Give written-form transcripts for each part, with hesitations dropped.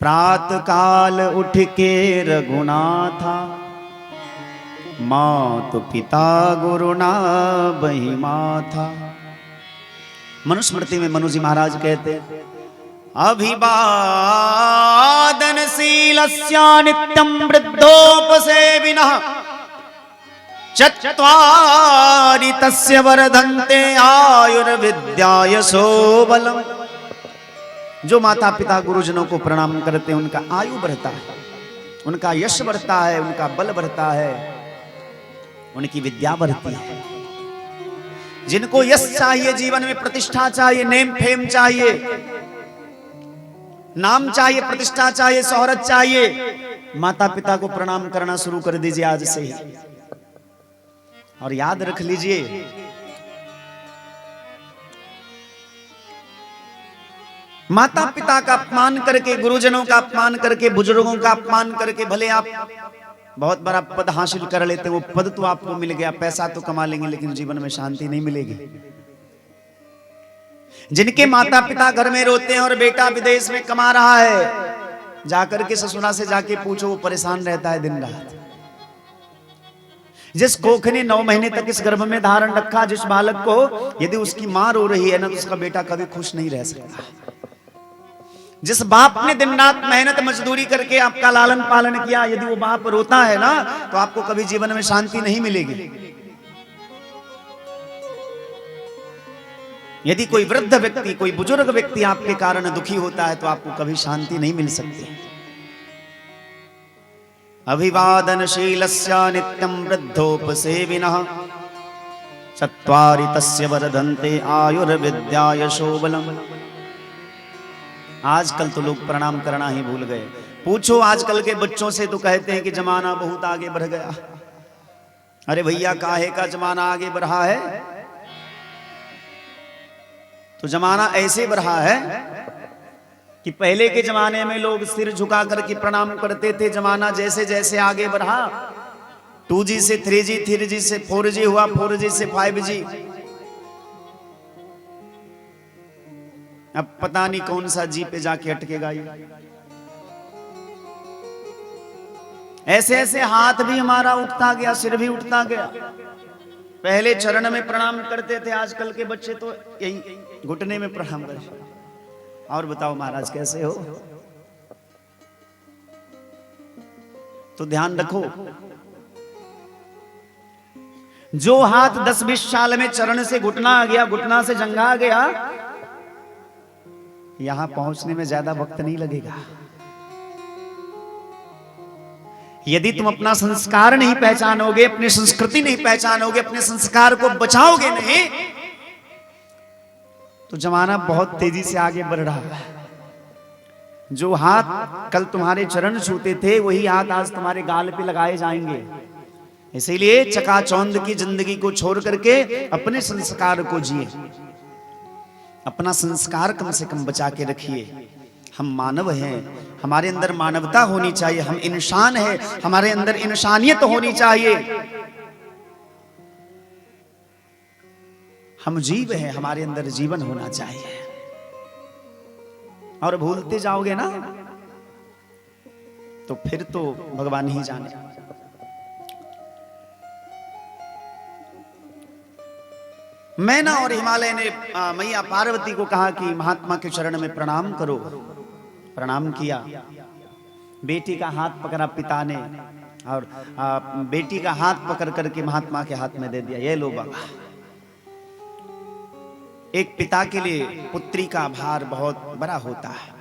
प्रात काल उठ के रघुनाथा, मातु पिता गुरु ना बही माथा। मनुस्मृति में मनु जी महाराज कहते, अभिवादनशीलस्य नित्यं वृद्धोपसेविनः, चत्वारि तस्य वर्धन्ते आयुर्विद्यायसो बलम्। जो माता पिता गुरुजनों को प्रणाम करते हैं उनका आयु बढ़ता है, उनका यश बढ़ता है, उनका बल बढ़ता है, उनकी विद्या बढ़ती है। जिनको यश चाहिए, जीवन में प्रतिष्ठा चाहिए, नेम फेम चाहिए, नाम चाहिए, प्रतिष्ठा चाहिए, शोहरत चाहिए, माता पिता को प्रणाम करना शुरू कर दीजिए आज से ही। और याद रख लीजिए, माता पिता का अपमान करके, गुरुजनों का अपमान करके, बुजुर्गों का अपमान करके भले आप बहुत बड़ा पद हासिल कर लेते, वो पद तो आपको मिल गया, पैसा तो कमा लेंगे, लेकिन जीवन में शांति नहीं मिलेगी। जिनके माता पिता घर में रोते हैं और बेटा विदेश में कमा रहा है, जाकर के ससुरा से जाके पूछो, वो परेशान रहता है दिन रात। जिस कोख ने 9 महीने तक इस गर्भ में धारण रखा, जिस बालक को यदि उसकी मां रो रही है ना, तो उसका बेटा कभी खुश नहीं रह सकता। जिस बाप ने दिन रात मेहनत मजदूरी करके आपका लालन पालन किया, यदि वो बाप रोता है ना, तो आपको कभी जीवन में शांति नहीं मिलेगी। यदि कोई वृद्ध व्यक्ति, कोई बुजुर्ग व्यक्ति आपके कारण दुखी होता है, तो आपको कभी शांति नहीं मिल सकती। अभिवादनशीलस्य नित्यं वृद्धोपसेविनः, चत्वारि तस्य वर्धन्ते आयुर्विद्यायसो बलम्। आजकल तो लोग प्रणाम करना ही भूल गए। पूछो आजकल के बच्चों से तो कहते हैं कि जमाना बहुत आगे बढ़ गया। अरे भैया, काहे का जमाना आगे बढ़ा है? तो जमाना ऐसे बढ़ा है कि पहले के जमाने में लोग सिर झुका करके प्रणाम करते थे। जमाना जैसे जैसे आगे बढ़ा, 2G से 3G, 3G से 4G हुआ, 4G से 5G, अब पता नहीं कौन सा जी पे जाके अटकेगा ये। ऐसे ऐसे हाथ भी हमारा उठता गया, सिर भी उठता गया। पहले चरण में प्रणाम करते थे, आजकल के बच्चे तो यही घुटने में प्रणाम करते। और बताओ महाराज कैसे हो? तो ध्यान रखो, जो हाथ 10-20 साल में चरण से घुटना आ गया, घुटना से जंघा आ गया, यहां पहुंचने में ज्यादा वक्त नहीं लगेगा। यदि तुम अपना संस्कार नहीं पहचानोगे, अपनी संस्कृति नहीं पहचानोगे, अपने संस्कार को बचाओगे नहीं, तो जमाना बहुत तेजी से आगे बढ़ रहा है। जो हाथ कल तुम्हारे चरण छूते थे, वही हाथ आज तुम्हारे गाल पे लगाए जाएंगे। इसीलिए चकाचौंध की जिंदगी को छोड़ करके अपने संस्कार को जिए, अपना संस्कार कम से कम बचा के रखिए। हम मानव हैं, हमारे अंदर मानवता होनी चाहिए। हम इंसान हैं, हमारे अंदर इंसानियत होनी चाहिए। हम जीव हैं, हमारे अंदर जीवन होना चाहिए। और भूलते जाओगे ना, तो फिर तो भगवान ही जाने। मैना और हिमालय ने मैया पार्वती को कहा कि महात्मा के चरण में प्रणाम करो। प्रणाम किया, बेटी का हाथ पकड़ा पिता ने, और बेटी का हाथ पकड़ करके महात्मा के हाथ में दे दिया। ये लो बाबा। एक पिता के लिए पुत्री का भार बहुत बड़ा होता है।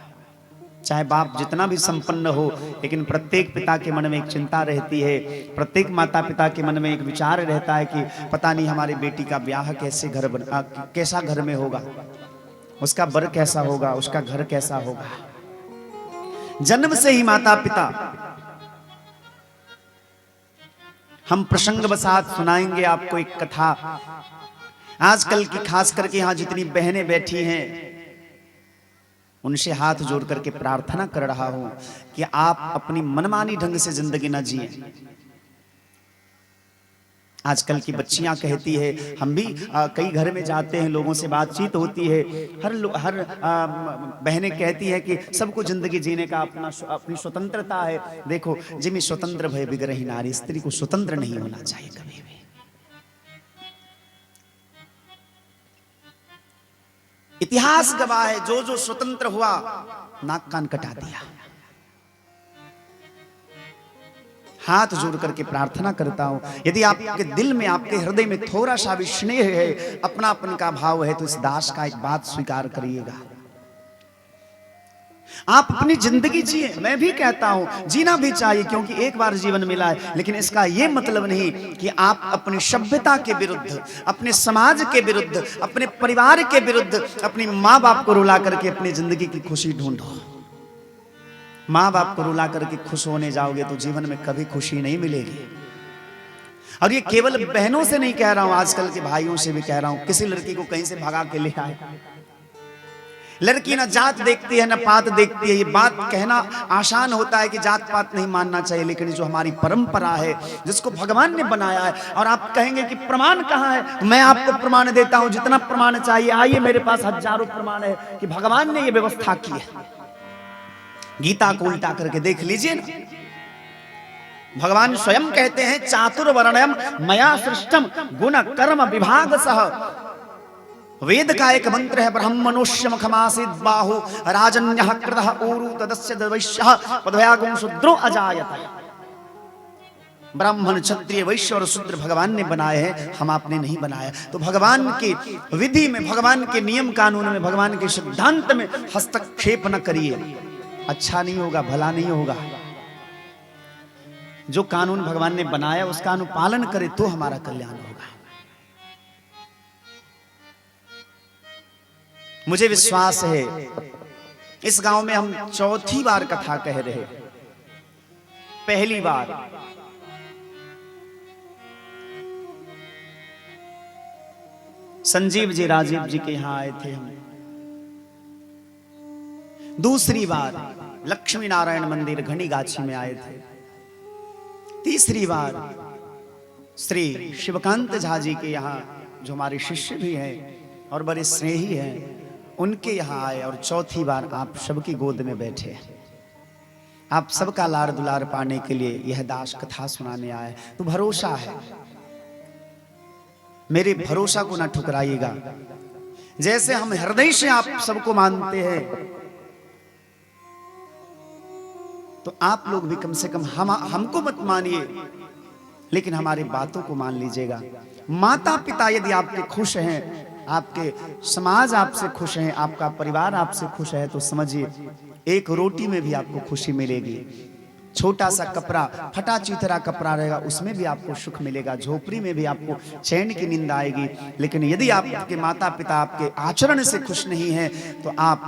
चाहे बाप जितना भी संपन्न हो, लेकिन प्रत्येक पिता के मन में एक चिंता रहती है, प्रत्येक माता पिता के मन में एक विचार रहता है कि पता नहीं हमारी बेटी का ब्याह कैसे कैसा घर में होगा, उसका वर कैसा होगा, उसका घर कैसा होगा। जन्म से ही माता पिता, हम प्रसंग बसात सुनाएंगे आपको एक कथा। आजकल की खास करके यहां जितनी बहनें बैठी हैं, उनसे हाथ जोड़ करके प्रार्थना कर रहा हूं कि आप अपनी मनमानी ढंग से जिंदगी ना जिए। आजकल की बच्चियां कहती है, हम भी कई घर में जाते हैं, लोगों से बातचीत होती है, हर बहनें कहती है कि सबको जिंदगी जीने का अपनी स्वतंत्रता है। देखो, जिमी स्वतंत्र भय बिगरही नारी, स्त्री को स्वतंत्र नहीं होना चाहिए कभी भी। इतिहास गवाह है, जो जो स्वतंत्र हुआ नाक कान कटा दिया। हाथ जोड़ करके प्रार्थना करता हूं, यदि आपके दिल में, आपके हृदय में थोड़ा सा भी स्नेह है, अपनापन का भाव है, तो इस दास का एक बात स्वीकार करिएगा। आप अपनी जिंदगी जिए, मैं भी कहता हूं जीना भी चाहिए, क्योंकि एक बार जीवन मिला है। लेकिन इसका यह मतलब नहीं कि आप अपनी सभ्यता के विरुद्ध, अपने समाज के विरुद्ध, अपने परिवार के विरुद्ध, अपनी माँ बाप को रुला करके अपनी जिंदगी की खुशी ढूंढो। माँ बाप को रुला करके खुश होने जाओगे तो जीवन में कभी खुशी नहीं मिलेगी। और ये केवल बहनों से नहीं कह रहा हूं, आजकल के भाइयों से भी कह रहा हूं। किसी लड़की को कहीं से भगा के ले आए, लड़की ना जात देखती है ना पात देखती है। ये बात कहना आसान होता है कि जात पात नहीं मानना चाहिए, लेकिन जो हमारी परंपरा है, जिसको भगवान ने बनाया है, और आप कहेंगे कि प्रमाण कहाँ है, तो मैं आपको प्रमाण देता हूं, जितना प्रमाण चाहिए। आइए, मेरे पास हजारों प्रमाण है कि भगवान ने ये व्यवस्था की है। गीता को उल्टा करके देख लीजिए ना, भगवान स्वयं कहते हैं, चातुर्वर्ण्यम मया सृष्टम गुण कर्म विभाग सह। वेद का एक मंत्र है, ब्रह्मणोष्य मुखमासीद बाहु राजन्यः कृतः ऊरु तदस्य वैश्यः पदव्यागुं शूद्रो अजायत। ब्राह्मण, क्षत्रिय, वैश्य और शूद्र भगवान ने बनाए हैं, हम आपने नहीं बनाया। तो भगवान की विधि में, भगवान के नियम कानून में, भगवान के सिद्धांत में हस्तक्षेप न करिए, अच्छा नहीं होगा, भला नहीं होगा। जो कानून भगवान ने बनाया उसका अनुपालन करे तो हमारा कल्याण होगा। मुझे विश्वास है, इस गांव में हम चौथी बार कथा कह रहे। पहली बार संजीव जी, राजीव जी के यहां आए थे हम। दूसरी बार लक्ष्मी नारायण मंदिर घनीगाछी में आए थे। तीसरी बार श्री शिवकांत झा जी के यहाँ, जो हमारे शिष्य भी हैं और बड़े स्नेही हैं, उनके यहाँ आए। और चौथी बार आप सबकी गोद में बैठे, आप सबका लाड़ दुलार पाने के लिए यह दास कथा सुनाने आए। तो भरोसा है, मेरे भरोसा को ना ठुकराइएगा। जैसे हम हृदय से आप सबको मानते हैं, तो आप लोग भी कम से कम हमको मत मानिए, लेकिन हमारी बातों को मान लीजिएगा। माता पिता यदि आपके खुश हैं, आपके समाज आपसे खुश हैं, आपका परिवार आपसे खुश है, तो समझिए एक रोटी में भी आपको खुशी मिलेगी। छोटा सा कपड़ा, फटा चिथरा कपड़ा रहेगा, उसमें भी आपको सुख मिलेगा। झोपड़ी में भी आपको चैन की नींद आएगी। लेकिन यदि आपके माता पिता आपके आचरण से खुश नहीं है, तो आप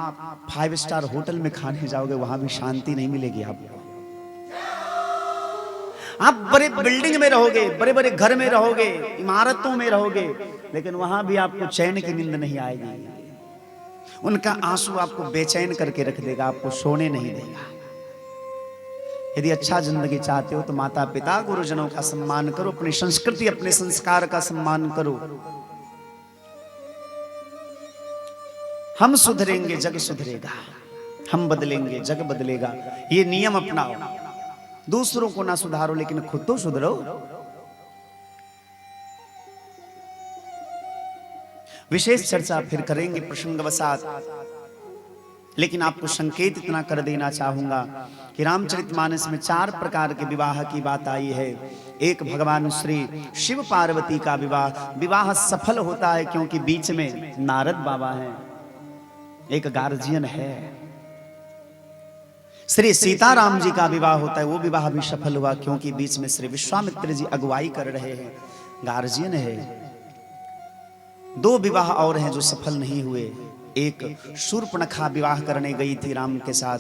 5 स्टार होटल में खाने जाओगे, वहां भी शांति नहीं मिलेगी आपको। आप बड़े बिल्डिंग में रहोगे, बड़े बड़े घर में रहोगे, इमारतों में रहोगे, लेकिन वहां भी आपको चैन की नींद नहीं आएगी। उनका आंसू आपको बेचैन करके रख देगा, आपको सोने नहीं देगा। यदि अच्छा जिंदगी चाहते हो तो माता पिता गुरुजनों का सम्मान करो, अपनी संस्कृति, अपने संस्कार का सम्मान करो। हम सुधरेंगे, जग सुधरेगा। हम बदलेंगे, जग बदलेगा। ये नियम अपनाओ। दूसरों को ना सुधारो, लेकिन खुद तो सुधरो। विशेष चर्चा फिर करेंगे प्रसंगवशात, लेकिन आपको संकेत इतना कर देना चाहूंगा कि रामचरितमानस में 4 प्रकार के विवाह की बात आई है। एक, भगवान श्री शिव पार्वती का विवाह। विवाह सफल होता है क्योंकि बीच में नारद बाबा हैं, एक गार्जियन है। श्री सीताराम जी का विवाह होता है, वो विवाह भी सफल हुआ क्योंकि बीच में श्री विश्वामित्र जी अगुवाई कर रहे हैं, गार्जियन है। 2 विवाह और हैं जो सफल नहीं हुए। एक, शूर्पणखा विवाह करने गई थी राम के साथ,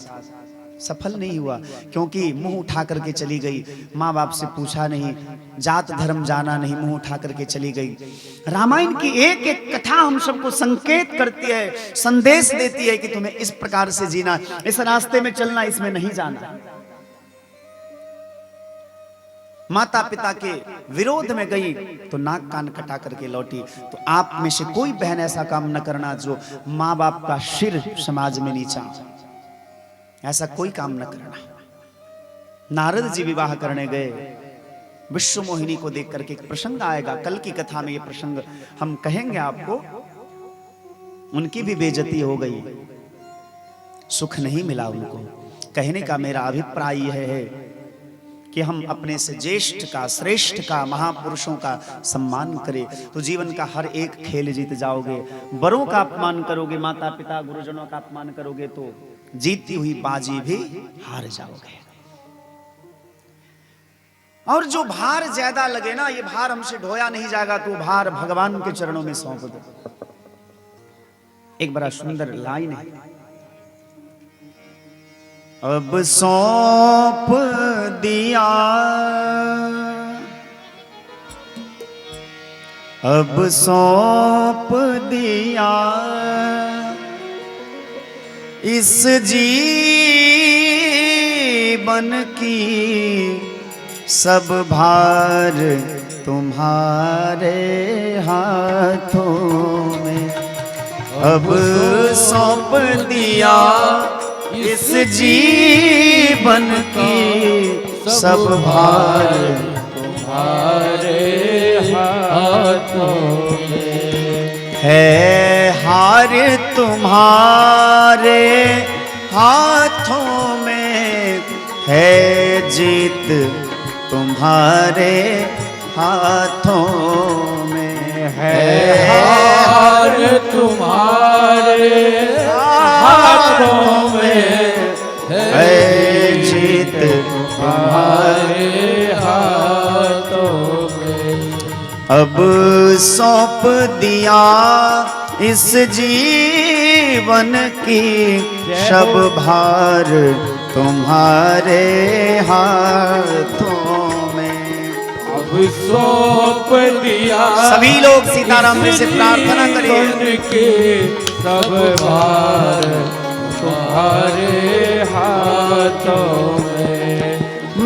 सफल नहीं हुआ क्योंकि मुंह उठा करके चली गई। माँ बाप से पूछा नहीं, जात धर्म जाना नहीं, मुंह उठा करके चली गई। रामायण की एक एक कथा हम सबको संकेत करती है, संदेश देती है कि तुम्हें इस प्रकार से जीना, इस रास्ते में चलना, इसमें नहीं जाना। माता पिता के विरोध में गई तो नाक कान कटा करके लौटी। तो आप में से कोई बहन ऐसा काम न करना जो माँ बाप का सिर समाज में नीचा, ऐसा कोई काम न करना। नारद जी विवाह करने गए, विश्व मोहिनी को देख करके एक प्रसंग आएगा, कल की कथा में ये प्रसंग हम कहेंगे आपको। उनकी भी बेइज्जती हो गई, सुख नहीं मिला उनको। कहने का मेरा अभिप्राय यह है कि हम अपने से ज्येष्ठ का, श्रेष्ठ का, महापुरुषों का सम्मान करें तो जीवन का हर एक खेल जीत जाओगे। बड़ों का अपमान करोगे, माता पिता गुरुजनों का अपमान करोगे तो जीती हुई बाजी भी हार जाओगे। और जो भार ज्यादा लगे ना, ये भार हमसे ढोया नहीं जाएगा, तो भार भगवान के चरणों में सौंप दो। एक बड़ा सुंदर लाइन है, अब सौंप दिया, अब सौंप दिया इस जीवन की सब भार तुम्हारे हाथों में। अब सौंप दिया इस जीवन की सब भार तुम्हारे हाथों में। है हार तुम्हारे हाथों में, है जीत तुम्हारे हाथों में। है हार तुम्हारे हाथों में, है जीत तुम्हारे हाथों में। अब सौंप दिया इस जीवन की सब भार तुम्हारे हाथों में। अब सौंप दिया सभी लोग सीताराम में से प्रार्थना करिए के सब भार तुम्हारे हाथों में।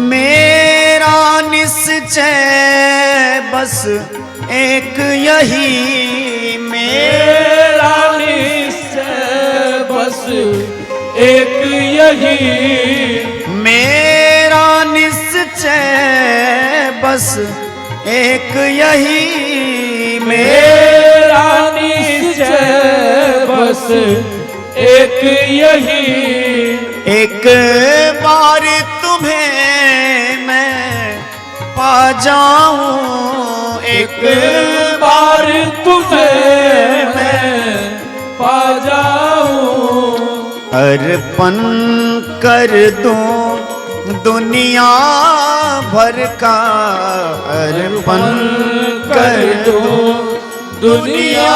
मेरा निश्चय बस एक यही, मेरा निश्चय बस एक यही, मेरा निश्चय बस एक यही, मेरा निश्चय बस एक यही। एक बार तुम्हें मैं पा जाऊं, एक बार तुम्हें मैं पा जाऊं, अर्पण कर दूं दुनिया भर का, अर्पण कर दूं दुनिया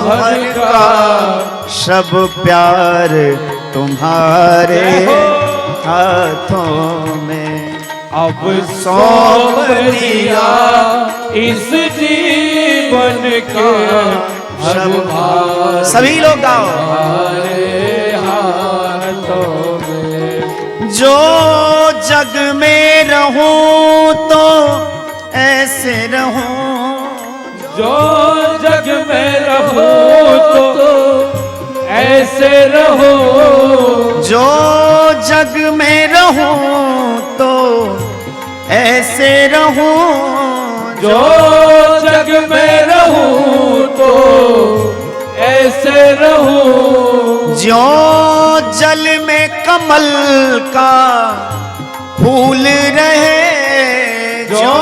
भर का सब प्यार तुम्हारे हाथों में। अब सौंप दिया इस जीवन का सब भार सभी लोग गाओ। तुम्हारे हाथों में। जो जग में रहूं तो ऐसे रहूं, जो जग में रहो तो ऐसे रहो, जो जग में रहूं तो ऐसे रहूं, जो जग में रहूं तो ऐसे रहूं। ज्यों जल में कमल का फूल रहे, जो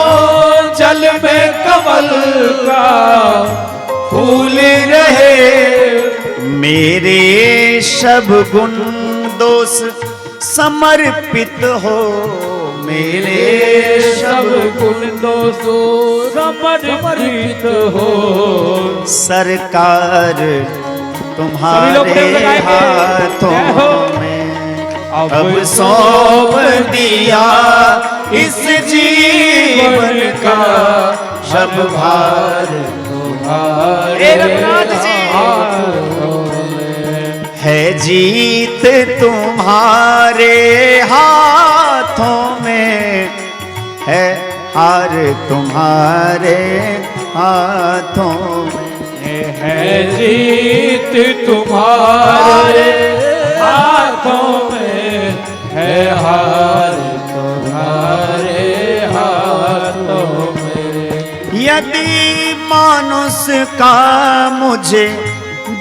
जल में कमल का फूल रहे, मेरे सब गुण दोष समर्पित हो, मेरे सब गुण दोषों समर्पित हो। सरकार तुम्हारे हाथों में। अब सौंप दिया इस जीवन का सब भार तुम्हारे हाथों में। है जीत तुम्हारे हाथों में, है तुम्हारे हाथों में है जीत तुम्हारे हाथों में, है हार तुम्हारे हाथों में। यदि मानुष का मुझे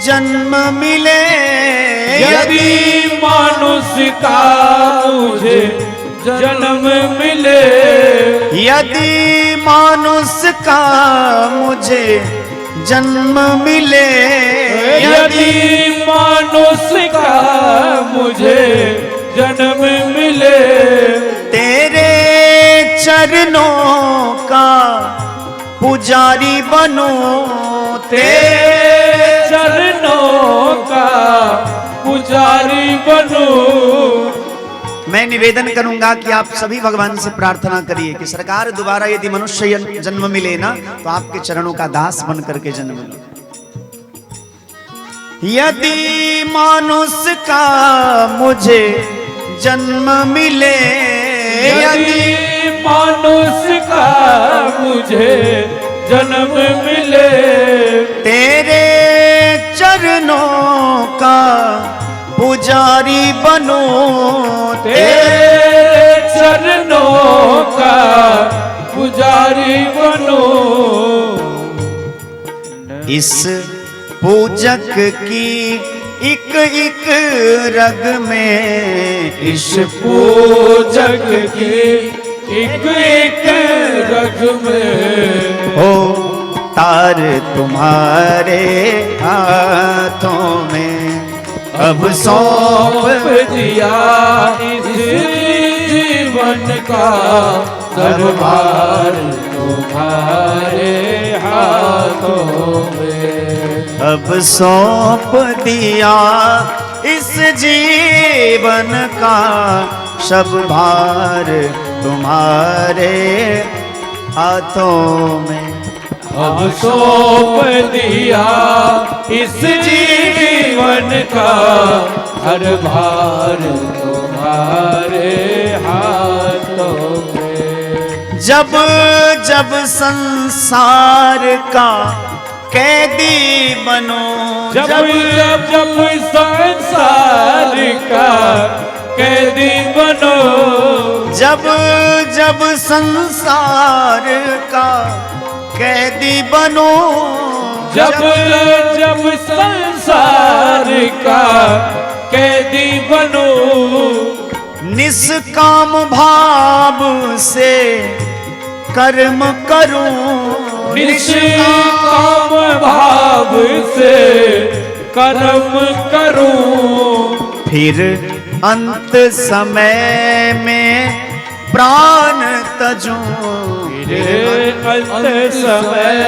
जन्म मिले, यदि मानुष का मुझे जन्म मिले, यदि मानुष का मुझे जन्म मिले, यदि मानुष का मुझे जन्म मिले, तेरे चरणों का पुजारी बनूं, तेरे चरणों का पुजारी बनूं। मैं निवेदन करूंगा कि आप सभी भगवान से प्रार्थना करिए कि सरकार दोबारा यदि मनुष्य जन्म मिले ना तो आपके चरणों का दास बन करके जन्म लो। यदि मानुष का मुझे जन्म मिले, यदि मानुष का मुझे जन्म मिले, तेरे चरणों का पुजारी बनो, तेरे चरणों का पुजारी बनो। इस पूजक की एक एक रग में, इस पूजक की एक एक रग में हो तार तुम्हारे हाथों में। अब सौंप दिया इस जीवन का दरबार तुम्हारे हाथों में। अब सौंप दिया इस जीवन का सब भार तुम्हारे हाथों में। अब सौंप दिया इस जीवन का हर भार तुम्हारे हाथों में। जब जब संसार का कैदी बनो, जब जब जब संसार का कैदी बनो, जब जब संसार का कैदी बनो, जब जब संसार का कैदी बनो, निष्काम भाव से कर्म करूं, निष्काम भाव से कर्म करूं, फिर अंत समय में प्राण तजूं, अंत समय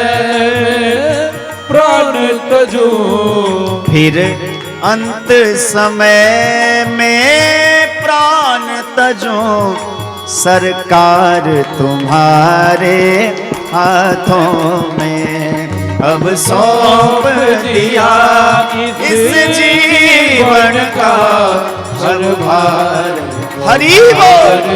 प्राण तजूं, फिर अंत समय में प्राण तजूं, सरकार तुम्हारे हाथों में। अब सौंप दिया इस जीवन का हर भार, हरि बोल।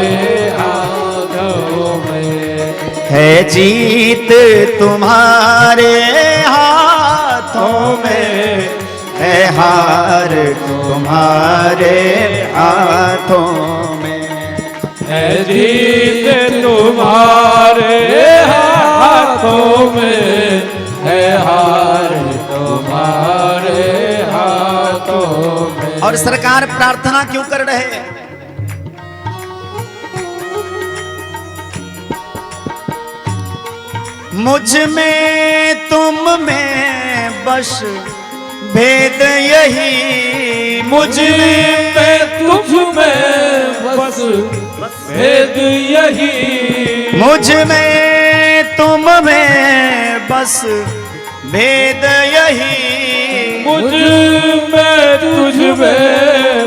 है जीत तुम्हारे हाथों में, है हार तुम्हारे हाथों में। है जीत तुम्हारे हाथों में, है हार तुम्हारे हाथों में। और सरकार प्रार्थना क्यों कर रहे हैं? मुझ में तुम में बस भेद यही, मुझ में तुझ में बस भेद यही, मुझ में तुम में बस भेद यही, मुझ में तुझ में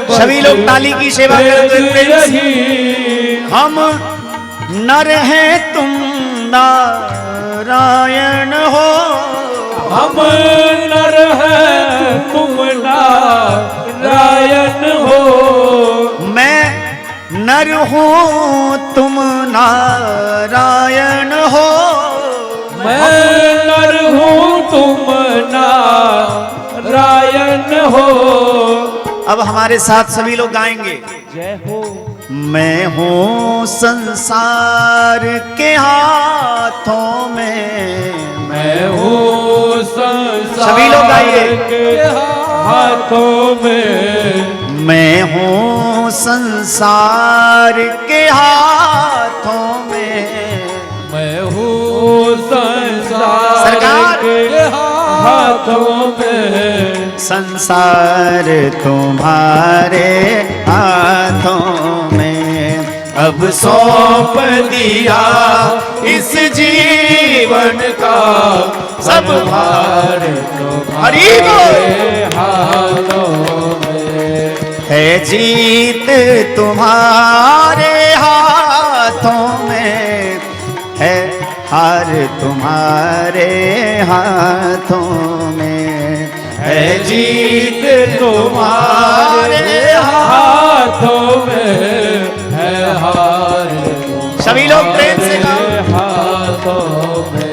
बस सभी लोग ताली की सेवा करते यही। हम नर हैं तुम नारायण हो, हम नर हैं तुम नारायण हो, मैं नर हो तुम नारायण हो। मैं नर हूँ तुम नारायण हो। अब हमारे साथ सभी लोग गाएंगे। जय हो। मैं हूँ संसार के हाथों में, मैं हूँ संसार सभी लोग गाइए। के हाथों में। मैं हूँ संसार के हाथों में। मैं हूँ संसार सरकार। के हाथों में। संसार तुम्हारे हाथों में, अब सौंप दिया इस जीवन का सब भार तुम्हारे हाथों में। है। जीत तुम्हारे हाथों में है, हार तुम्हारे हाथों में है। जीत तुम्हारे हाथों में है, हार सभी लोग प्रेम से गाओ। हाथों में।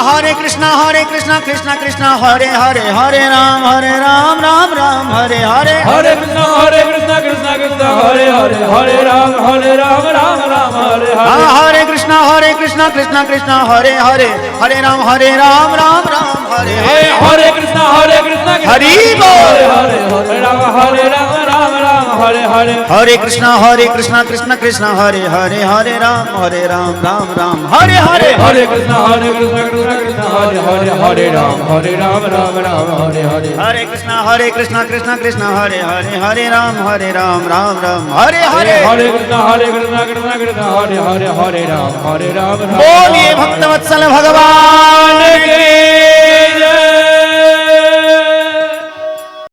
हरे कृष्णा कृष्णा कृष्णा हरे हरे, हरे राम राम राम हरे हरे। हरे कृष्णा कृष्णा कृष्णा हरे हरे, हरे राम राम राम हरे हरे। हरे कृष्णा कृष्णा कृष्णा हरे हरे, हरे राम राम हरे हरे। हरे कृष्णा हरि बोल। हरे हरे राम राम हरे हरे। हरे कृष्णा कृष्णा कृष्णा हरे हरे, हरे राम राम हरे हरे। हरे कृष्णा कृष्णा कृष्णा हरे हरे, हरे राम राम हरे हरे। हरे कृष्णा कृष्णा हरे हरे, हरे राम राम हरे हरे। हरे कृष्णा कृष्णा कृष्णा हरे हरे, हरे राम बोलिए भक्तवत्सल भगवान के